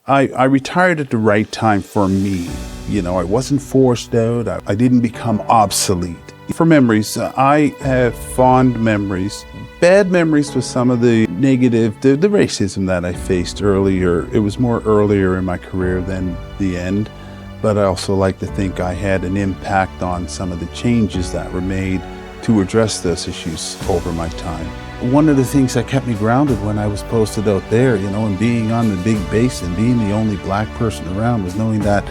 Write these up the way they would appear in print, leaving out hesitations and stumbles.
I retired at the right time for me. You know, I wasn't forced out. I didn't become obsolete. For memories, I have fond memories. Bad memories with some of the negative, the racism that I faced earlier. It was more earlier in my career than the end. But I also like to think I had an impact on some of the changes that were made to address those issues over my time. One of the things that kept me grounded when I was posted out there, you know, and being on the big base and being the only black person around was knowing that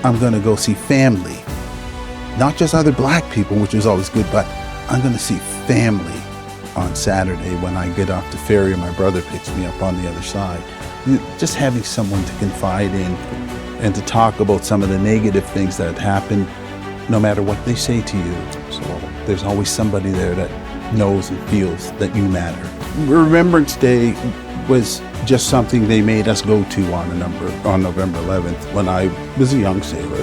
I'm going to go see family. Not just other black people, which is always good, but I'm going to see family on Saturday when I get off the ferry and my brother picks me up on the other side. Just having someone to confide in and to talk about some of the negative things that happened, no matter what they say to you. So there's always somebody there that knows and feels that you matter. Remembrance Day was just something they made us go to on November 11th when I was a young sailor.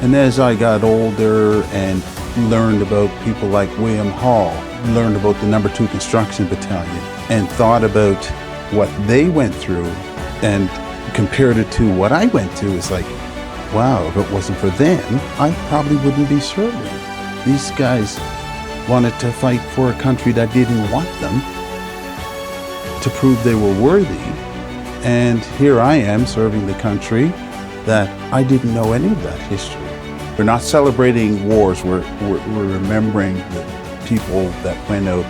And as I got older and learned about people like William Hall, learned about the No. 2 Construction Battalion, and thought about what they went through and compared it to what I went through, it's like, wow, if it wasn't for them, I probably wouldn't be serving. These guys wanted to fight for a country that didn't want them, to prove they were worthy. And here I am serving the country that I didn't know any of that history. We're not celebrating wars, we're remembering the people that went out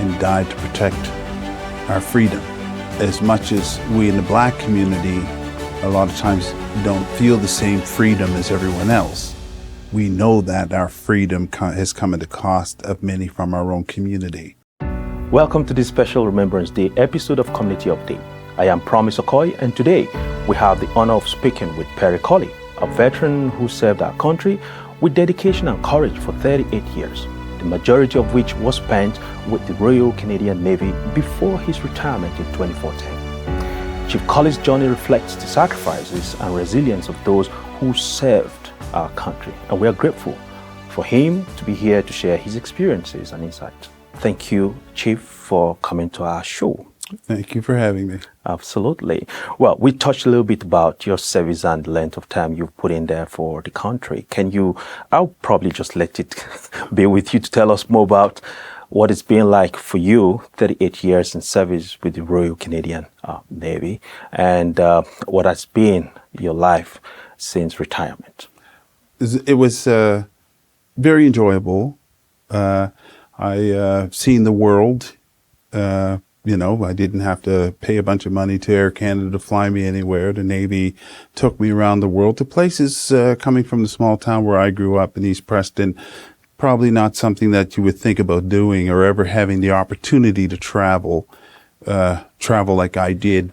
and died to protect our freedom. As much as we in the black community a lot of times don't feel the same freedom as everyone else, we know that our freedom has come at the cost of many from our own community. Welcome to this special Remembrance Day episode of Community Update. I am Promise Okoye, and today we have the honor of speaking with Perry Colley, a veteran who served our country with dedication and courage for 38 years, the majority of which was spent with the Royal Canadian Navy before his retirement in 2014. Chief Colley's journey reflects the sacrifices and resilience of those who served our country, and we are grateful for him to be here to share his experiences and insights. Thank you, Chief, for coming to our show. Thank you for having me. Absolutely. Well, we touched a little bit about your service and the length of time you've put in there for the country. I'll probably just let it be with you to tell us more about what it's been like for you, 38 years in service with the Royal Canadian Navy, and what has been your life since retirement. It was very enjoyable. I seen the world. I didn't have to pay a bunch of money to Air Canada to fly me anywhere. The Navy took me around the world to places coming from the small town where I grew up in East Preston. Probably not something that you would think about doing or ever having the opportunity to travel like I did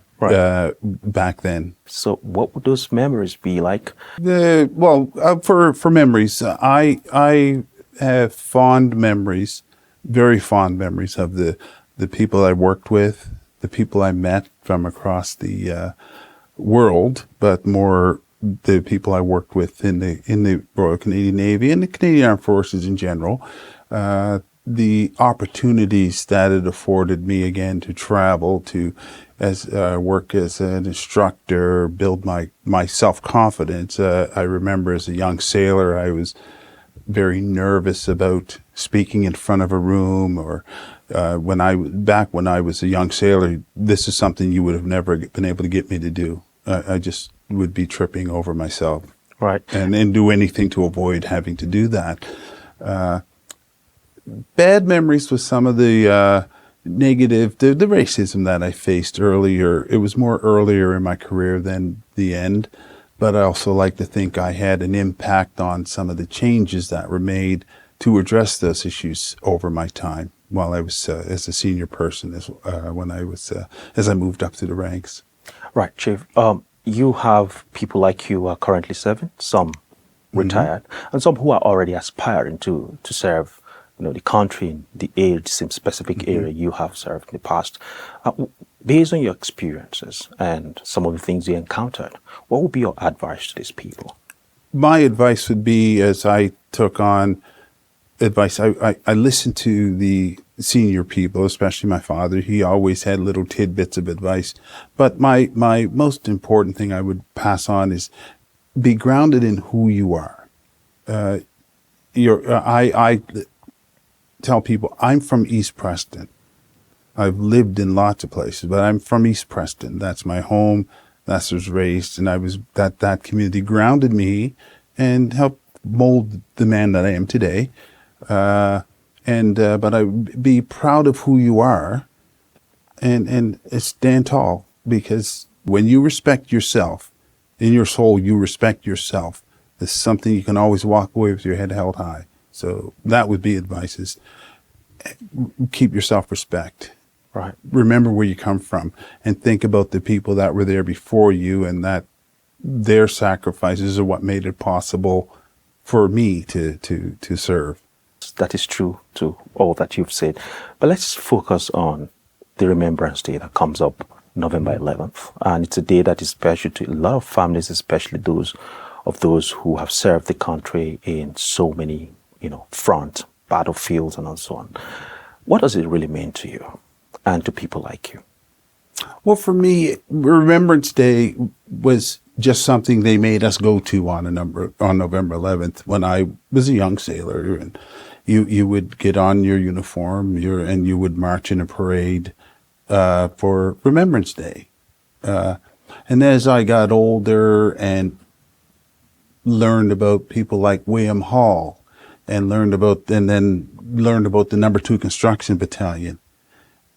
back then. So what would those memories be like? For memories, I have fond memories, very fond memories of the people I worked with, the people I met from across the world, but more the people I worked with in the Royal Canadian Navy and the Canadian Armed Forces in general. The opportunities that it afforded me again to travel, to work as an instructor, build my self-confidence. I remember as a young sailor, I was very nervous about speaking in front of a room, or when I was a young sailor, this is something you would have never been able to get me to do. I just would be tripping over myself, right, and do anything to avoid having to do that. Bad memories with some of the negative, the racism that I faced earlier. It was more earlier in my career than the end. But I also like to think I had an impact on some of the changes that were made to address those issues over my time while I was as a senior person, as I moved up through the ranks. Right, Chief. You have people like you who are currently serving, some retired, and some who are already aspiring to serve, the country in the same specific area you have served in the past. Based on your experiences and some of the things you encountered, what would be your advice to these people? My advice would be, as I took on advice, I listened to the senior people, especially my father. He always had little tidbits of advice. But my most important thing I would pass on is be grounded in who you are. I tell people I'm from East Preston. I've lived in lots of places, but I'm from East Preston. That's my home. That's where I was raised, and that community grounded me and helped mold the man that I am today. But I be proud of who you are, and stand tall, because when you respect yourself, in your soul, you respect yourself. It's something you can always walk away with your head held high. So that would be advice: is keep your self-respect. Right. Remember where you come from, and think about the people that were there before you, and that their sacrifices are what made it possible for me to serve. That is true to all that you've said. But let's focus on the Remembrance Day that comes up November 11th. And it's a day that is special to a lot of families, especially those who have served the country in so many, front battlefields and so on. What does it really mean to you and to people like you? Well, for me, Remembrance Day was just something they made us go to on November 11th when I was a young sailor. And you would get on your uniform, and you would march in a parade for Remembrance Day. And as I got older and learned about people like William Hall, and learned about the number 2 construction battalion,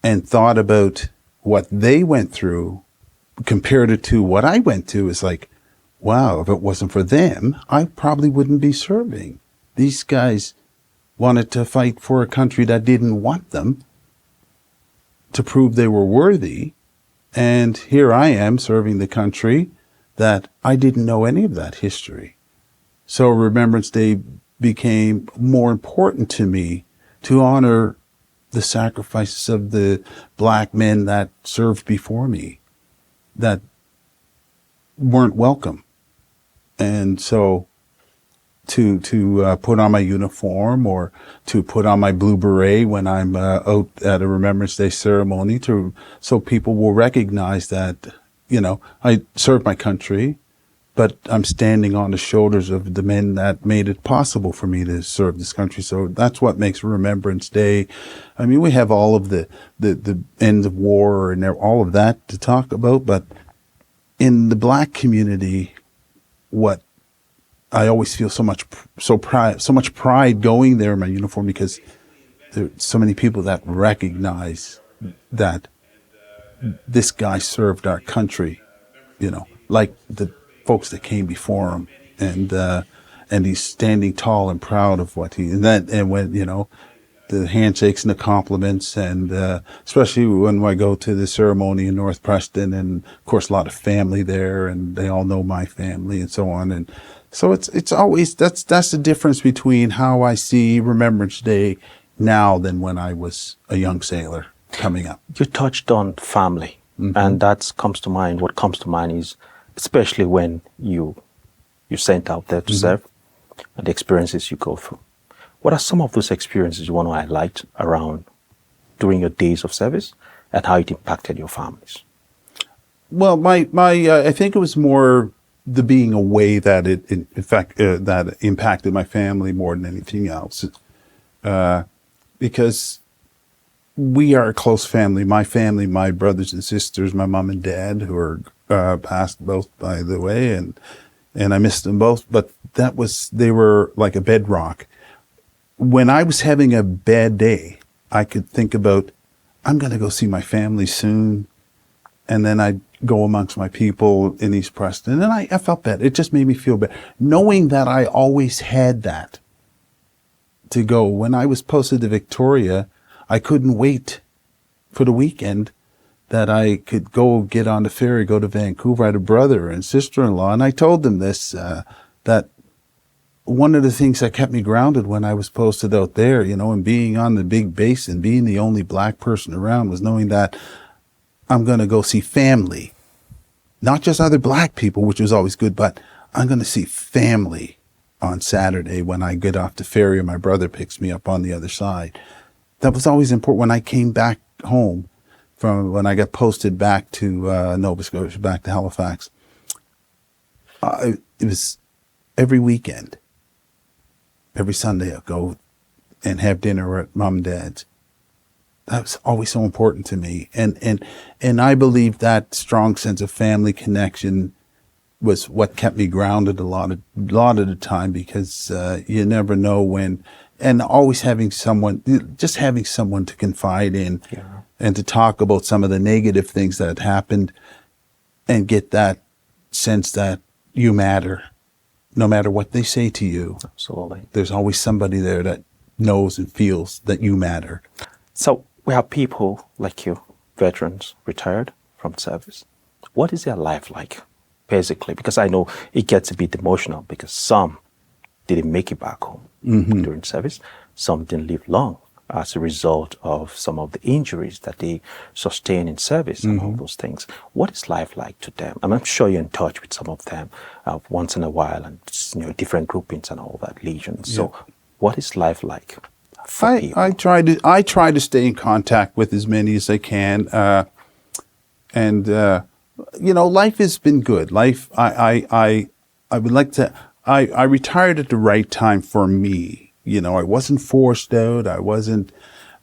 and thought about what they went through, compared it to what I went to, is like, wow, if it wasn't for them, I probably wouldn't be serving. These guys wanted to fight for a country that didn't want them, to prove they were worthy. And here I am serving the country that I didn't know any of that history. So Remembrance Day became more important to me, to honor the sacrifices of the black men that served before me, that weren't welcome. And so to put on my uniform, or to put on my blue beret when I'm out at a Remembrance Day ceremony, so people will recognize that, I served my country, but I'm standing on the shoulders of the men that made it possible for me to serve this country. So that's what makes Remembrance Day. I mean, we have all of the end of war and all of that to talk about, but in the black community, what I always feel so much pride going there in my uniform, because there's so many people that recognize that this guy served our country, like the folks that came before him, and he's standing tall and proud of what when the handshakes and the compliments, and especially when I go to the ceremony in North Preston, and of course a lot of family there, and they all know my family and so on, and so it's always that's the difference between how I see Remembrance Day now than when I was a young sailor coming up. You touched on family, and that comes to mind. What comes to mind is, especially when you're sent out there to serve, and the experiences you go through. What are some of those experiences you want to highlight around during your days of service, and how it impacted your families? Well, I think it was more the being away that that impacted my family more than anything else, because we are a close family. My family, my brothers and sisters, my mom and dad, who are passed both, by the way, and I missed them both. But they were like a bedrock. When I was having a bad day, I could think about, I'm going to go see my family soon. And then I'd go amongst my people in East Preston. And I felt better. It just made me feel better, knowing that I always had that to go. When I was posted to Victoria, I couldn't wait for the weekend that I could go get on the ferry, go to Vancouver. I had a brother and sister-in-law, and I told them this, that one of the things that kept me grounded when I was posted out there, and being on the big base and being the only black person around, was knowing that I'm going to go see family, not just other black people, which was always good, but I'm going to see family on Saturday when I get off the ferry and my brother picks me up on the other side. that was always important. When I came back home from when I got posted back to Nova Scotia, back to Halifax, it was every weekend, every Sunday I'd go and have dinner at mom and dad's. That was always so important to me. And I believe that strong sense of family connection was what kept me grounded a lot of the time, because you never know when, and always having someone to confide in, and to talk about some of the negative things that had happened, and get that sense that you matter, no matter what they say to you. Absolutely. There's always somebody there that knows and feels that you matter. So we have people like you, veterans, retired from service. What is their life like, basically? Because I know it gets a bit emotional, because some didn't make it back home during service. Some didn't live long as a result of some of the injuries that they sustained in service and all those things. What is life like to them? And I'm sure you're in touch with some of them once in a while, and different groupings and all that, legions. So what is life like? I try to stay in contact with as many as I can, and life has been good. Life, I would like to. I retired at the right time for me. I wasn't forced out. I wasn't.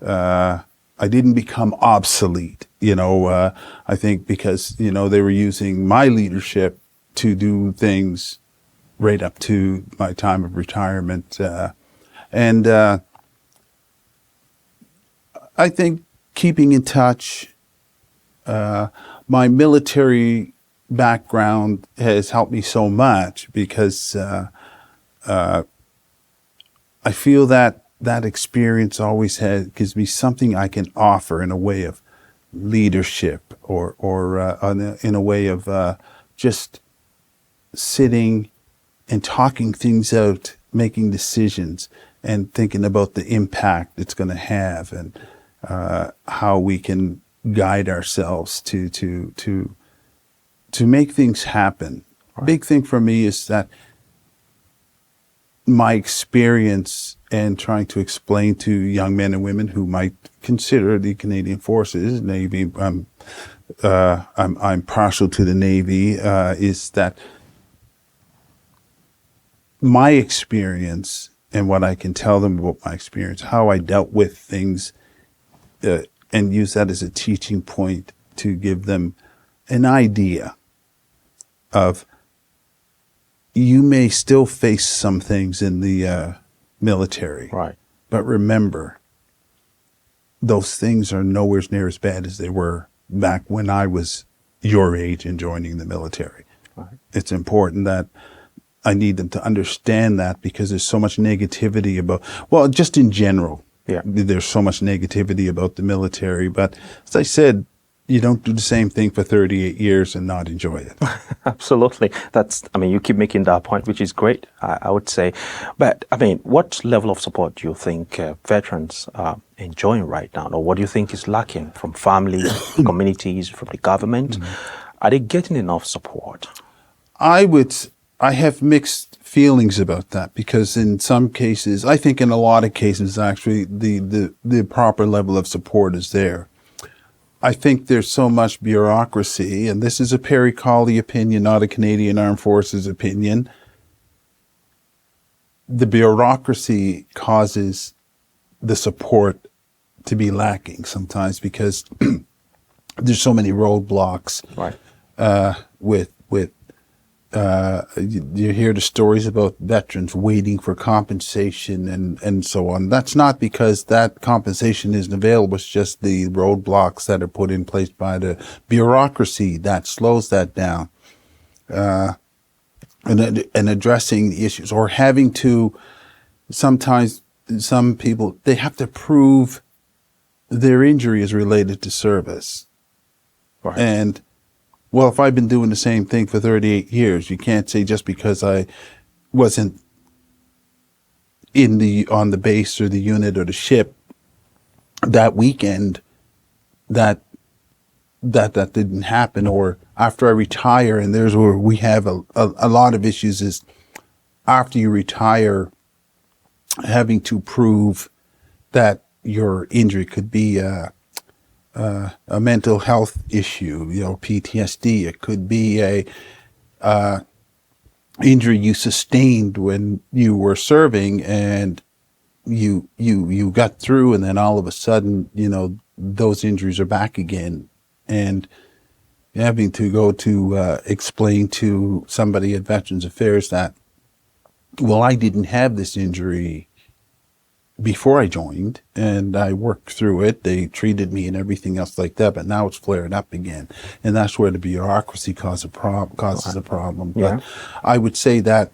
I didn't become obsolete. I think because they were using my leadership to do things right up to my time of retirement, and. I think keeping in touch, my military background has helped me so much, because I feel that experience always gives me something I can offer in a way of leadership, or in a way of just sitting and talking things out, making decisions, and thinking about the impact it's going to have, and how we can guide ourselves to make things happen. Right. Big thing for me is that my experience and trying to explain to young men and women who might consider the Canadian Forces, Navy, I'm partial to the Navy, is that my experience and what I can tell them about my experience, how I dealt with things, and use that as a teaching point to give them an idea of, you may still face some things in the military, right? But remember, those things are nowhere near as bad as they were back when I was your age and joining the military. Right. It's important that I need them to understand that, because there's so much negativity about, well, just in general, there's so much negativity about the military. But as I said, you don't do the same thing for 38 years and not enjoy it. Absolutely. You keep making that point, which is great, I would say. But, what level of support do you think veterans are enjoying right now? Or what do you think is lacking from families, communities, from the government? Are they getting enough support? I have mixed feelings about that, because in some cases, I think in a lot of cases, actually, the proper level of support is there. I think there's so much bureaucracy, and this is a Perry Colley opinion, not a Canadian Armed Forces opinion. The bureaucracy causes the support to be lacking sometimes, because there's so many roadblocks. Right. You hear the stories about veterans waiting for compensation and so on. That's not because that compensation isn't available. It's just the roadblocks that are put in place by the bureaucracy that slows that down. And addressing the issues, or having to, sometimes some people, they have to prove their injury is related to service. Right. And well, if I've been doing the same thing for 38 years, you can't say just because I wasn't on the base or the unit or the ship that weekend that didn't happen, or after I retire. And there's where we have a lot of issues, is after you retire, having to prove that your injury could be a mental health issue, PTSD. It could be a injury you sustained when you were serving, and you got through, and then all of a sudden, those injuries are back again, and having to go to explain to somebody at Veterans Affairs that, well, I didn't have this injury before I joined, and I worked through it. They treated me and everything else like that, but now it's flared up again, and that's where the bureaucracy causes a problem. Yeah. But I would say that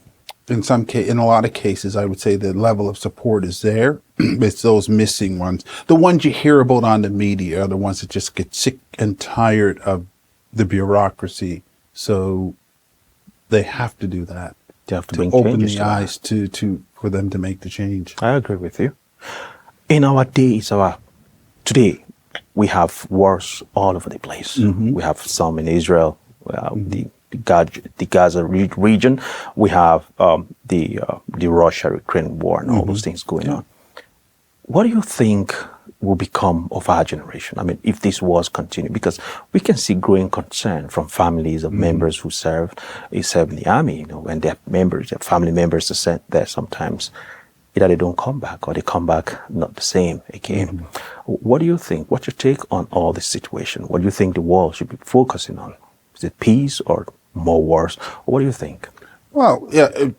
in a lot of cases, I would say the level of support is there. It's those missing ones. The ones you hear about on the media are the ones that just get sick and tired of the bureaucracy. So they have to do that. They have to to bring open changes the to that. eyes for them to make the change. I agree with you. In our days, today, we have wars all over the place. We have some in Israel, the Gaza region. We have the Russia-Ukraine war and all those things going on. What do you think will become of our generation? I mean, if these wars continue, because we can see growing concern from families of members who serve in the army. When their family members are sent there, sometimes either they don't come back or they come back not the same again. What do you think? What's your take on all this situation? What do you think the world should be focusing on? Is it peace or more wars? What do you think? Well, yeah.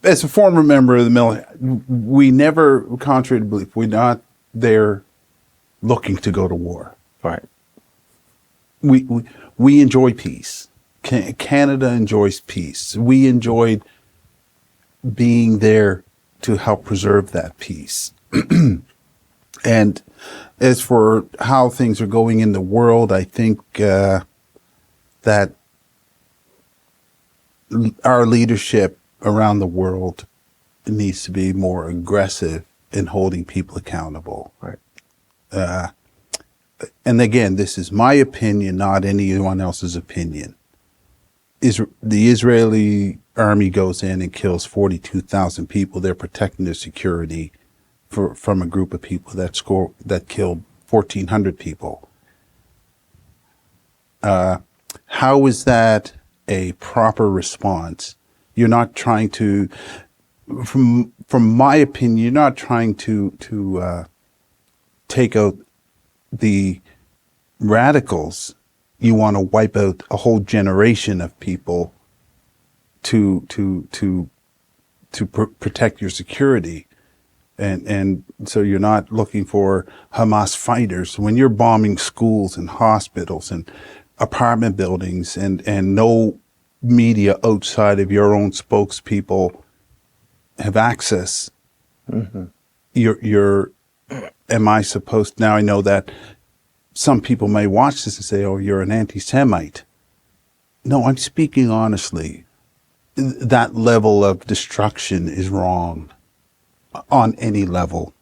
As a former member of the military, we never, contrary to belief, we're not there looking to go to war. Right. We enjoy peace. Canada enjoys peace. We enjoyed being there to help preserve that peace. And as for how things are going in the world, I think that our leadership around the world needs to be more aggressive in holding people accountable. Right. And again, this is my opinion, not anyone else's opinion. The Israeli army goes in and kills 42,000 people. They're protecting their security from a group of people that killed 1,400 people. How is that a proper response? You're not trying to, from my opinion, you're not trying to take out the radicals. You want to wipe out a whole generation of people to protect your security, and so you're not looking for Hamas fighters when you're bombing schools and hospitals and apartment buildings, and no media outside of your own spokespeople have access. Am I supposed, now I know that some people may watch this and say, oh, you're an anti-Semite. No, I'm speaking honestly. That level of destruction is wrong on any level.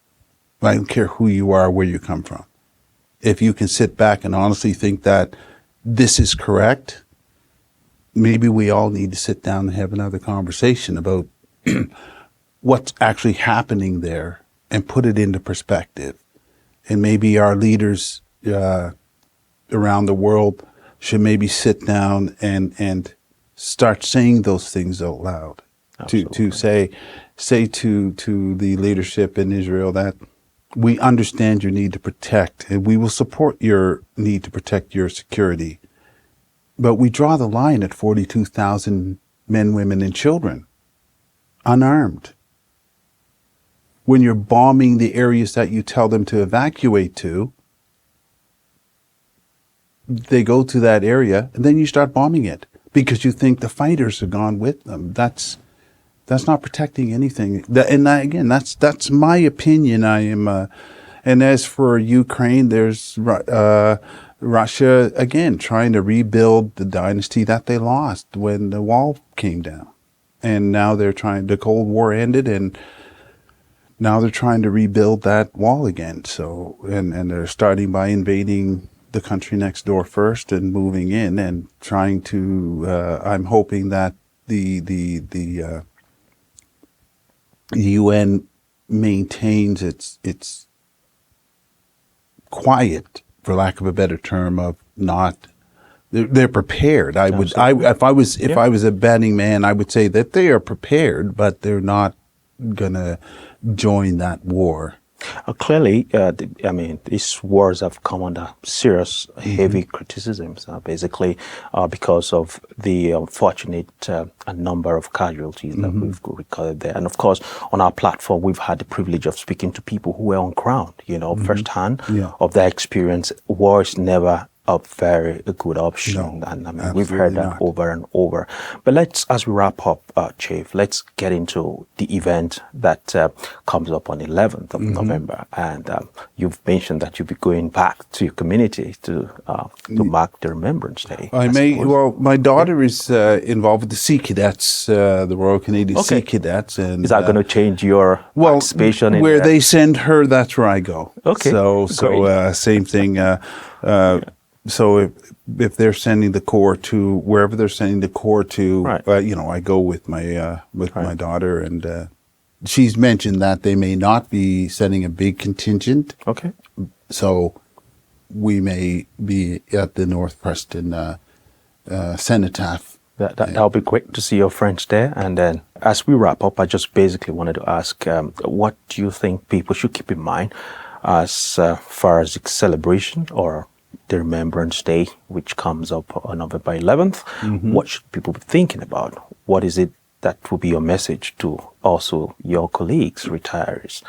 I don't care who you are, where you come from. If you can sit back and honestly think that this is correct, maybe we all need to sit down and have another conversation about what's actually happening there and put it into perspective. And maybe our leaders around the world should maybe sit down and start saying those things out loud. To say to the leadership in Israel that we understand your need to protect, and we will support your need to protect your security. But we draw the line at 42,000 men, women, and children, unarmed. When you're bombing the areas that you tell them to evacuate to, they go to that area, and then you start bombing it because you think the fighters are gone with them. That's not protecting anything. Again, that's my opinion. And as for Ukraine, there's Russia, again, trying to rebuild the dynasty that they lost when the wall came down. And now the Cold War ended, and now they're trying to rebuild that wall again. So, and they're starting by invading the country next door first and moving in and trying to, I'm hoping that the UN maintains its quiet, for lack of a better term, of not. They're prepared. If I was a betting man, I would say that they are prepared, but they're not gonna join that war. Clearly, these wars have come under serious, heavy criticisms, basically because of the unfortunate number of casualties that we've recorded there. And of course, on our platform, we've had the privilege of speaking to people who were on ground, firsthand of their experience. War is never a very good option. No, and we've heard that over and over. But as we wrap up, Chief, let's get into the event that comes up on the 11th of November. And you've mentioned that you'll be going back to your community to mark the Remembrance Day. My daughter is involved with the Sea Cadets, the Royal Canadian Sea Cadets. And is that going to change your participation in where they send her, that's where I go. Okay. So same thing. So if they're sending the Corps to wherever they're sending the Corps to, I go with my my daughter, and she's mentioned that they may not be sending a big contingent. Okay. So we may be at the North Preston cenotaph. That'll be great to see your friends there. And then as we wrap up, I just basically wanted to ask, what do you think people should keep in mind as far as the celebration or the Remembrance Day, which comes up on November 11th? What should people be thinking about? What is it that will be your message to also your colleagues, retirees,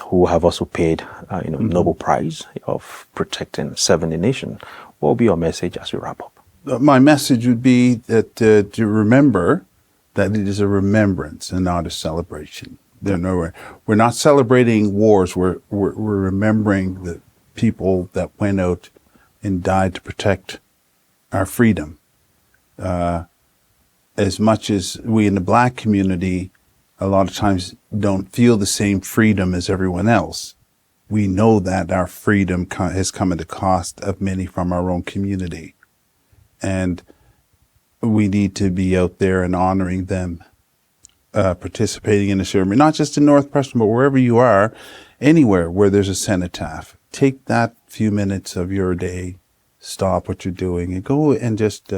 who have also paid, Nobel Prize of protecting, serving the nation? What will be your message as we wrap up? My message would be that to remember that it is a remembrance and not a celebration. We're not celebrating wars. We're remembering the people that went out and died to protect our freedom. As much as we in the Black community a lot of times don't feel the same freedom as everyone else, we know that our freedom has come at the cost of many from our own community. And we need to be out there and honoring them, participating in the ceremony, not just in North Preston, but wherever you are, anywhere where there's a cenotaph. Take that few minutes of your day, stop what you're doing, and go and just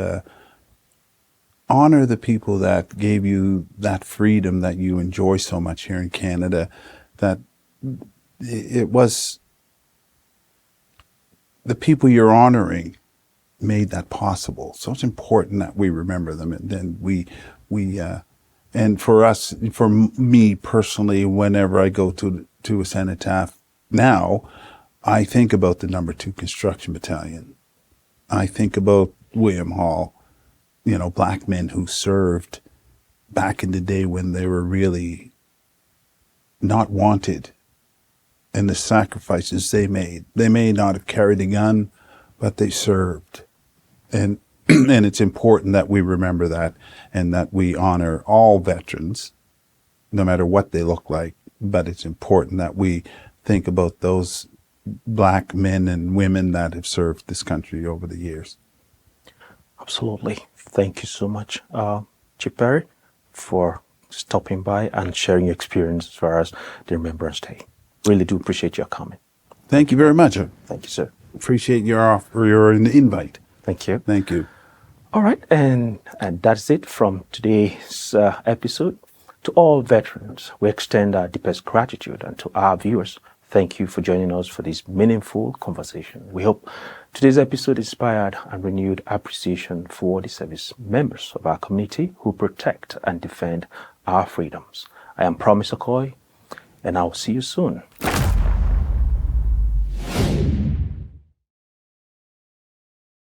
honor the people that gave you that freedom that you enjoy so much here in Canada. That it was the people you're honoring made that possible. So it's important that we remember them, and then and for me personally, whenever I go to a cenotaph now, I think about the number 2 construction battalion. I think about William Hall, Black men who served back in the day when they were really not wanted, and the sacrifices they made. They may not have carried a gun, but they served. And and it's important that we remember that, and that we honor all veterans, no matter what they look like. But it's important that we think about those Black men and women that have served this country over the years. Absolutely. Thank you so much, Chief Perry, for stopping by and sharing your experience as far as the Remembrance Day. Really do appreciate your comment. Thank you very much. Thank you, sir. Appreciate your offer, your invite. Thank you. Thank you. All right, and that's it from today's episode. To all veterans, we extend our deepest gratitude, and to our viewers, thank you for joining us for this meaningful conversation. We hope today's episode inspired and renewed appreciation for the service members of our community who protect and defend our freedoms. I am Promise Okoy, and I'll see you soon.